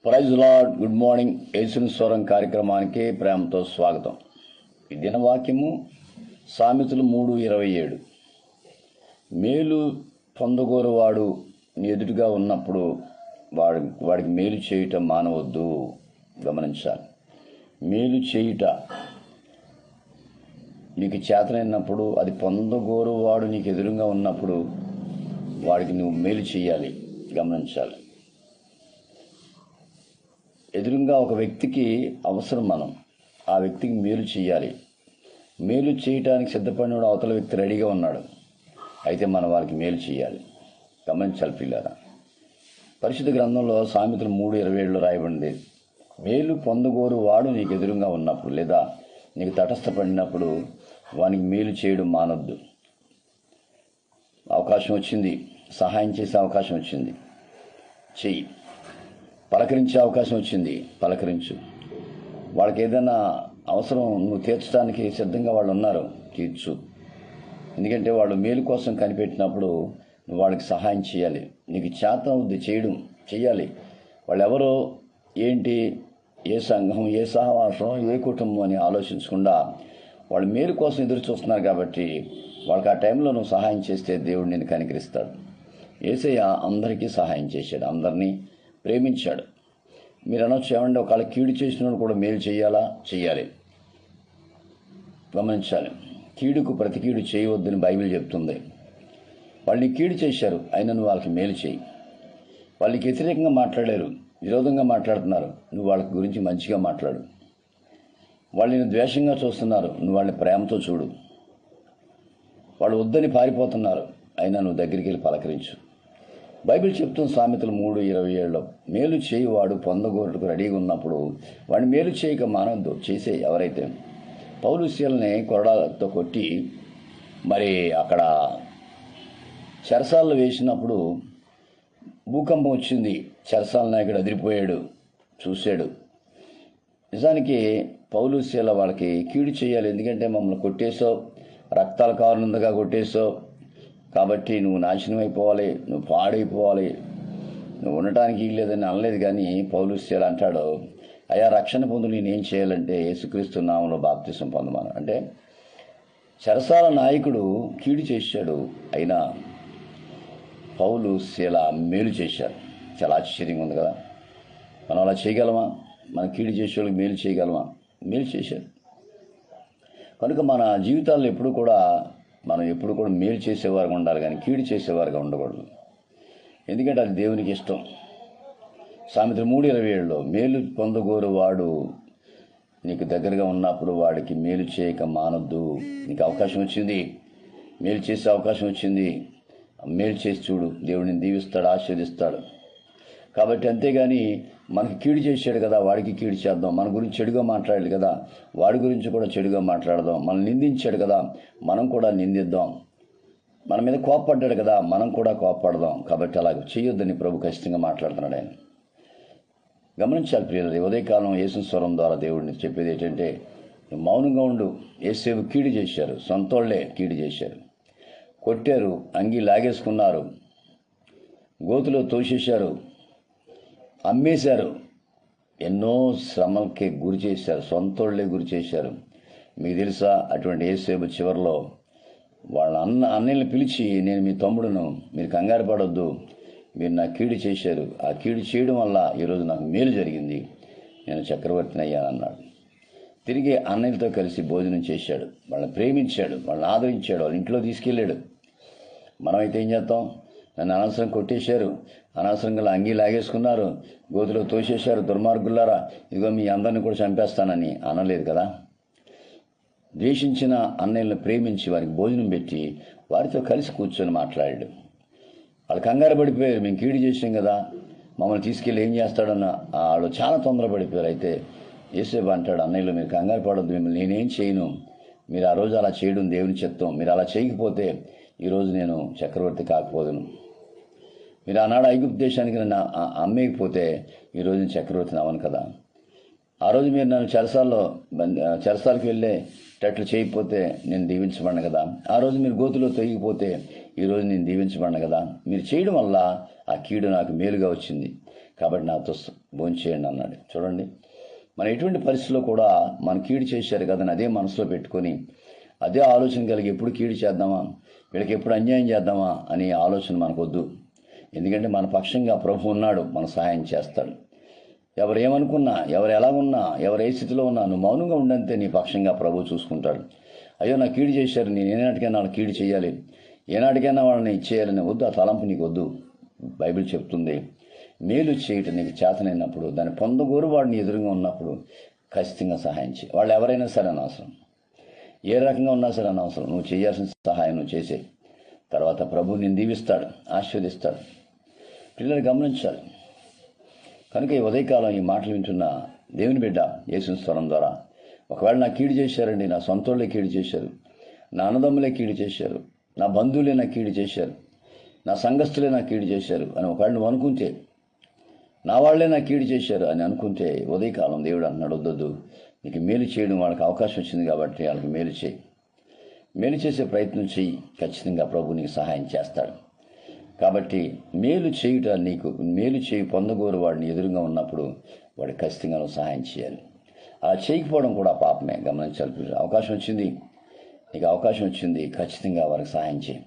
Praise lord. Good morning. యేసుని స్వరం కార్యక్రమానికి ప్రేమతో స్వాగతం. ఈ దినవాక్యము సామెతలు 3:27. మేలు పొందగోరువాడు నీ ఎదుటిగా ఉన్నప్పుడు వాడికి మేలు చేయుట మానవద్దు. గమనించాలి. మేలు చేయుట నీకు చేతనైనప్పుడు, అది పొందగోరువాడు నీకు ఎదురుగా ఉన్నప్పుడు వాడికి నువ్వు మేలు చేయాలి. గమనించాలి. ఎదురుగా ఒక వ్యక్తికి అవసరం, మనం ఆ వ్యక్తికి మేలు చేయాలి. మేలు చేయటానికి సిద్ధపడినప్పుడు అవతల వ్యక్తి రెడీగా ఉన్నాడు, అయితే మనం వారికి మేలు చేయాలి. గమనించాలి పిల్లారా. పరిశుద్ధ గ్రంథంలో సామెతలు 3:27 రాయబడింది, మేలు పొందగోరు వాడు నీకు ఎదురుగా ఉన్నప్పుడు లేదా నీకు తటస్థపడినప్పుడు వానికి మేలు చేయడం మానొద్దు. అవకాశం వచ్చింది, సహాయం చేసే అవకాశం వచ్చింది, చెయ్యి. పలకరించే అవకాశం వచ్చింది, పలకరించు. వాళ్ళకి ఏదైనా అవసరం నువ్వు తీర్చడానికి సిద్ధంగా వాళ్ళు ఉన్నారు, తీర్చు. ఎందుకంటే వాళ్ళు మేలు కోసం కనిపెట్టినప్పుడు నువ్వు వాళ్ళకి సహాయం చేయాలి. నీకు చేత అవుద్ది, చేయాలి. వాళ్ళు ఎవరో, ఏంటి, ఏ సంఘం, ఏ సహవాసం, ఏ కుటుంబం అని ఆలోచించకుండా వాళ్ళు మేలు కోసం ఎదురు చూస్తున్నారు. కాబట్టి వాళ్ళకి ఆ టైంలో నువ్వు సహాయం చేస్తే దేవుడు నిన్ను కనికరిస్తాడు. యేసయ్య అందరికీ సహాయం చేశాడు, అందరినీ ప్రేమించాడు. మీరు అనొచ్చు, ఏమంటే ఒకవేళ కీడు చేసినోడు కూడా మేలు చేయాలి. గమనించాలి. కీడుకు ప్రతి కీడు చేయవద్దని బైబిల్ చెప్తుంది. వాళ్ళని కీడు చేశారు, అయినా నువ్వు వాళ్ళకి మేలు చేయి. వాళ్ళకి వ్యతిరేకంగా మాట్లాడారు, విరోధంగా మాట్లాడుతున్నారు, నువ్వు వాళ్ళ గురించి మంచిగా మాట్లాడు. వాళ్ళని ద్వేషంగా చూస్తున్నారు, నువ్వు వాళ్ళని ప్రేమతో చూడు. వాళ్ళు వద్దని పారిపోతున్నారు, అయినా నువ్వు దగ్గరికి వెళ్ళి పలకరించు. బైబిల్ చెప్తున్న సామెతలు 3:27 మేలు చేయువాడు పొందగోరుటకు రెడీగా ఉన్నప్పుడు వాడిని మేలు చేయక మానవద్దు. చేసే ఎవరైతే పౌలు శీలని కొరడాలతో కొట్టి మరి అక్కడ చెరసాల్లో వేసినప్పుడు భూకంపం వచ్చింది, చెరసాల నాయకుడు అదిరిపోయాడు, చూశాడు. నిజానికి పౌలు శీల వాళ్ళకి కీడు చేయాలి. ఎందుకంటే మమ్మల్ని కొట్టేసావు, రక్తాల కారణంగా కొట్టేసావు, కాబట్టి నువ్వు నాశనం అయిపోవాలి, నువ్వు పాడైపోవాలి, నువ్వు ఉండటానికి లేదని అనలేదు. కానీ పౌలు శీల అంటాడు, అయ్యా రక్షణ పొందు నేనేం చేయాలంటే యేసుక్రీస్తు నామంలో బాప్తిసం పొందమను. అంటే చెరసాల నాయకుడు కీడు చేశాడు, అయినా పౌలు శీల మేలు చేశారు. చాలా ఆశ్చర్యంగా ఉంది కదా. మనం అలా చేయగలమా? మన కీడు చేసేవాళ్ళకి మేలు చేయగలమా? మేలు చేశారు. కనుక మన జీవితాల్లో మనం ఎప్పుడు కూడా మేలు చేసేవారుగా ఉండాలి, కానీ కీడు చేసేవారుగా ఉండకూడదు. ఎందుకంటే అది దేవునికి ఇష్టం. సామెతలు 3:27 మేలు పొందగోరు వాడు నీకు దగ్గరగా ఉన్నప్పుడు వాడికి మేలు చేయక మానొద్దు. నీకు అవకాశం వచ్చింది, మేలు చేసే అవకాశం వచ్చింది, మేలు చేసి చూడు. దేవుడిని దీవిస్తాడు, ఆశీర్వదిస్తాడు. కాబట్టి అంతేగాని మనకి కీడు చేశాడు కదా వాడికి కీడు చేద్దాం, మన గురించి చెడుగా మాట్లాడాడు కదా వాడి గురించి కూడా చెడుగా మాట్లాడదాం, మనం నిందించాడు కదా మనం కూడా నిందిద్దాం, మన మీద కోప్పడ్డాడు కదా మనం కూడా కోప్పడదాం. కాబట్టి అలాగ చేయొద్దని ప్రభు ఖచ్చితంగా మాట్లాడుతున్నాడు ఆయన. గమనించాలి ప్రియులు. ఉదయకాలం యేసు స్వరం ద్వారా దేవుడిని చెప్పేది ఏంటంటే, మౌనంగా ఉండు. యేసేపు కీడు చేశారు, సొంతోళ్లే కీడు చేశారు, కొట్టారు, అంగి లాగేసుకున్నారు, గోతులో తోసేశారు, అమ్మేశారు, ఎన్నో శ్రమలకి గురి చేశారు, సొంతోళ్లే గురి చేశారు. మీకు తెలుసా, అటువంటి యేసేపు చివరిలో వాళ్ళ అన్నయ్యని పిలిచి, నేను మీ తమ్ముడును, మీరు కంగారు పడొద్దు, మీరు నా కీడు చేశారు, ఆ కీడు చేయడం వల్ల ఈరోజు నాకు మేలు జరిగింది, నేను చక్రవర్తిని అయ్యానన్నాడు. తిరిగి అన్నయ్యలతో కలిసి భోజనం చేశాడు, వాళ్ళని ప్రేమించాడు, వాళ్ళని ఆదరించాడు, వాళ్ళ ఇంట్లో తీసుకెళ్ళాడు. మనమైతే ఏం చేస్తాం? నన్ను అనవసరం కొట్టేశారు, అనవసరంగా అంగీ లాగేసుకున్నారు, గోతులో తోసేశారు, దుర్మార్గులారా, ఇదిగో మీ అందరిని కూడా చంపేస్తానని అనలేదు కదా. ద్వేషించిన అన్నయ్యలను ప్రేమించి వారికి భోజనం పెట్టి వారితో కలిసి కూర్చొని మాట్లాడాడు. వాళ్ళు కంగారు పడిపోయారు, మేము కీడు చేసాం కదా, మమ్మల్ని తీసుకెళ్ళి ఏం చేస్తాడన్న వాళ్ళు చాలా తొందరపడిపోయారు. అయితే యేసేపు అంటాడు, అన్నయ్యలు మీరు కంగారు పడొద్దు, మిమ్మల్ని నేనేం చేయను, మీరు ఆ రోజు అలా చేయడం దేవుని చిత్తం, మీరు అలా చేయకపోతే ఈరోజు నేను చక్రవర్తి కాకపోదును, మీరు ఆనాడు ఐగుప్తు దేశానికి నన్ను అమ్మేయకపోతే ఈరోజు నేను చక్రవర్తిని అవను కదా, ఆ రోజు మీరు నన్ను చెరసాలకు వెళ్ళేటట్లు చేయకపోతే నేను దీవించబడిన కదా, ఆ రోజు మీరు గోతులో తొయ్యిపోతే ఈరోజు నేను దీవించబడిన కదా. మీరు చేయడం వల్ల ఆ కీడు నాకు మేలుగా వచ్చింది, కాబట్టి నాతో భోంచేయండి అన్నాడు. చూడండి, మనం ఎటువంటి పరిస్థితుల్లో కూడా మన కీడు చేశారు కదని అదే మనసులో పెట్టుకొని అదే ఆలోచన కలిగి ఎప్పుడు కీడు చేద్దామా, వీళ్ళకి ఎప్పుడు అన్యాయం చేద్దామా అనే ఆలోచన మనకు వద్దు. ఎందుకంటే మన పక్షంగా ప్రభు ఉన్నాడు, మన సహాయం చేస్తాడు. ఎవరు ఏమనుకున్నా, ఎవరు ఎలాగున్నా, ఎవరు ఏ స్థితిలో ఉన్నా నువ్వు మౌనంగా ఉండంతే నీ పక్షంగా ప్రభు చూసుకుంటాడు. అయ్యో నా కీడు చేశారు, నేను ఏనాటికైనా వాళ్ళకి కీడు చేయాలి, ఏనాటికైనా వాళ్ళని ఇచ్చేయాలని వద్దు. ఆ తలంపు నీకు వద్దు. బైబిల్ చెప్తుంది, మేలు చేయటం నీకు చేతనైనప్పుడు, దాన్ని పొందగోరు వాడిని ఎదురుగా ఉన్నప్పుడు ఖచ్చితంగా సహాయం చేయి. వాళ్ళు ఎవరైనా సరే అనవసరం, ఏ రకంగా ఉన్నా సరే అనవసరం, నువ్వు చేయాల్సిన సహాయం నువ్వు చేసే. తర్వాత ప్రభు నిన్ను దీవిస్తాడు, ఆశీర్వదిస్తాడు. పిల్లలు గమనించాలి. కనుక ఈ ఉదయకాలం ఈ మాటలు వింటున్న దేవుని బిడ్డ యేసు స్వరం ద్వారా, ఒకవేళ నా కీడు చేశారండి, నా సొంతోళ్ళే కీడు చేశారు, నా అన్నదమ్ములే కీడు చేశారు, నా బంధువులే నా కీడు చేశారు, నా సంఘస్థులే నా కీడు చేశారు అని ఒకవేళ నువ్వు అనుకుంటే, నా వాళ్లే నా కీడు చేశారు అని అనుకుంటే, ఉదయకాలం దేవుడు అంటున్నాడు, వద్దొద్దు, నీకు మేలు చేయడం వాళ్ళకి అవకాశం వచ్చింది కాబట్టి వాళ్ళకి మేలు చేయి. మేలు చేసే ప్రయత్నం చెయ్యి, ఖచ్చితంగా ప్రభు నీకు సహాయం చేస్తాడు. కాబట్టి మేలు చేయుట, నీకు మేలు చేయి పొందగోరు వాడిని ఎదురుగా ఉన్నప్పుడు వాడికి ఖచ్చితంగా నువ్వు సహాయం చేయాలి. అలా చేయకపోవడం కూడా పాపమే. గమనించాలి. అవకాశం వచ్చింది, నీకు అవకాశం వచ్చింది, ఖచ్చితంగా వారికి సహాయం చేయి.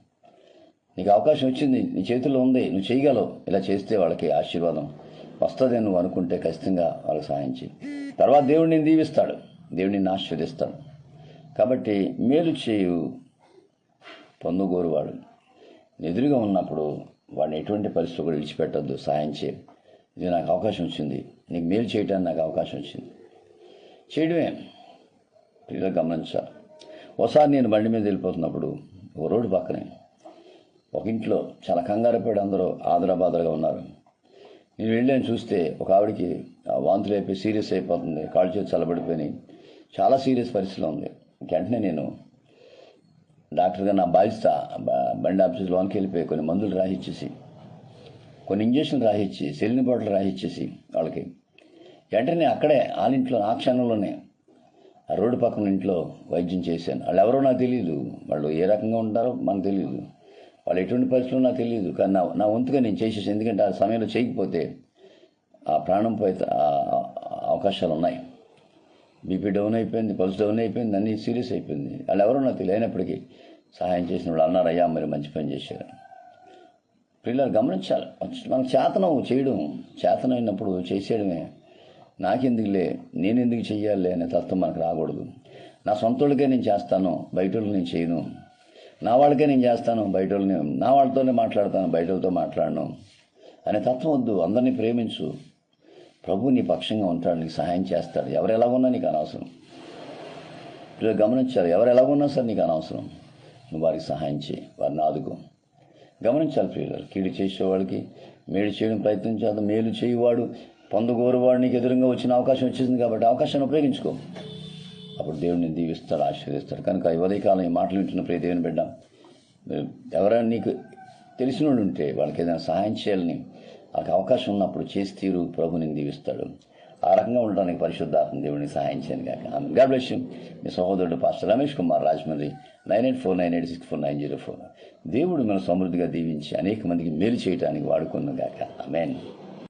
నీకు అవకాశం వచ్చింది, నీ చేతుల్లో ఉంది, నువ్వు చేయగలవు. ఇలా చేస్తే వాళ్ళకి ఆశీర్వాదం వస్తుంది నువ్వు అనుకుంటే ఖచ్చితంగా వాళ్ళకి సహాయం చేయి. తర్వాత దేవుడు నిన్ను దీవిస్తాడు, దేవుడు నిన్ను ఆశీర్వదిస్తాడు. కాబట్టి మేలు చేయు పొందగోరు వాడు ఎదురుగా ఉన్నప్పుడు వాడిని ఎటువంటి పరిస్థితులు కూడా విడిచిపెట్టద్దు, సహాయం చేయి. ఇది నాకు అవకాశం వచ్చింది, నీకు మేలు చేయడానికి నాకు అవకాశం వచ్చింది, చేయడమే. పిల్లలు గమనించాలి. ఒకసారి నేను బండి మీద వెళ్ళిపోతున్నప్పుడు ఓ రోడ్డు పక్కనే ఒక ఇంట్లో చాలా కంగారుపడి అందరూ ఆదరాబాదరగా ఉన్నారు. నేను వెళ్ళాను, చూస్తే ఒక ఆవిడికి వాంతులు అయిపోయి సీరియస్ అయిపోతుంది, కాళ్ళు చేతి చల్లబడిపోయినాయి, చాలా సీరియస్ పరిస్థితిలో ఉంది. వెంటనే నేను డాక్టర్గా నా బాధ్యత బండి ఆఫీస్ లోనికి వెళ్ళిపోయి కొన్ని మందులు రాసిచ్చేసి, కొన్ని ఇంజక్షన్లు రాసిచ్చి, సెలిన్ బాటిల్ రాసిచ్చేసి వాళ్ళకి వెంటనే అక్కడే వాళ్ళ ఇంట్లో ఆ క్షణంలోనే ఆ రోడ్డు పక్కన ఇంట్లో వైద్యం చేశాను. వాళ్ళు ఎవరో నాకు తెలియదు, వాళ్ళు ఏ రకంగా ఉంటారో మనకు తెలియదు, వాళ్ళు ఎటువంటి పరిస్థితుల్లో నాకు తెలియదు. కానీ నా వంతుగా నేను చేసేసి, ఎందుకంటే ఆ సమయంలో చేయకపోతే ఆ ప్రాణం పోయే అవకాశాలు ఉన్నాయి. బీపీ డౌన్ అయిపోయింది, పల్స్ డౌన్ అయిపోయింది, అన్నీ సీరియస్ అయిపోయింది. వాళ్ళు ఎవరో నాకు తెలియనప్పటికీ సహాయం చేసిన వాళ్ళు అన్నారు, అయ్యా మరి మంచి పని చేశారు. పిల్లలు గమనించాలి. మనకు చేతనం చేయడం, చేతనైనప్పుడు చేసేయడమే. నాకెందుకులే, నేనెందుకు చెయ్యాలి అనే తత్వం మనకు రాకూడదు. నా సొంత వాళ్ళకే నేను చేస్తాను, బయట వాళ్ళకి నేను చేయను. నా వాళ్ళకే నేను చేస్తాను, బయట వాళ్ళని, నా వాళ్ళతోనే మాట్లాడతాను, బయట వాళ్ళతో మాట్లాడను అనే తత్వం వద్దు. అందరినీ ప్రేమించు. ప్రభు నీ పక్షంగా ఉంటాడు, నీకు సహాయం చేస్తాడు. ఎవరు ఎలాగున్నా నీకు అనవసరం. పిల్లలు గమనించాలి. ఎవరు ఎలాగున్నా సరే నీకు అనవసరం, నువ్వు వారికి సహాయం చేయి, వారిని ఆదుకో. గమనించాలి పిల్లలు. కీడు చేసేవాడికి మేలు చేయడం ప్రయత్నం చేద్దాం. మేలు చేయువాడు పొందగోరువాడు నీకు ఎదురుగా వచ్చిన అవకాశం వచ్చేసింది కాబట్టి అవకాశాన్ని ఉపయోగించుకో. అప్పుడు దేవుడిని దీవిస్తాడు, ఆశీర్వదిస్తాడు. కనుక ఈ ఉదయకాలం ఈ మాటలు వింటున్న ప్రియ దేవుని బిడ్డ, ఎవరైనా నీకు తెలిసిన వాళ్ళు ఉంటే వాళ్ళకి ఏదైనా సహాయం చేయాలని వాళ్ళకి అవకాశం ఉన్నప్పుడు చేసి తీరు, ప్రభు నిన్ను దీవిస్తాడు. ఆ రకంగా ఉండడానికి పరిశుద్ధాత్మ దేవుడిని సహాయం చేయను కాక. God bless you. మీ సహోదరుడు పాస్టర్ రమేష్ కుమార్, రాజమండ్రి, 9849864904. దేవుడు మన సమృద్ధిగా దీవించి అనేక మందికి మేలు చేయడానికి వాడుకున్న గాక. ఆమేన్.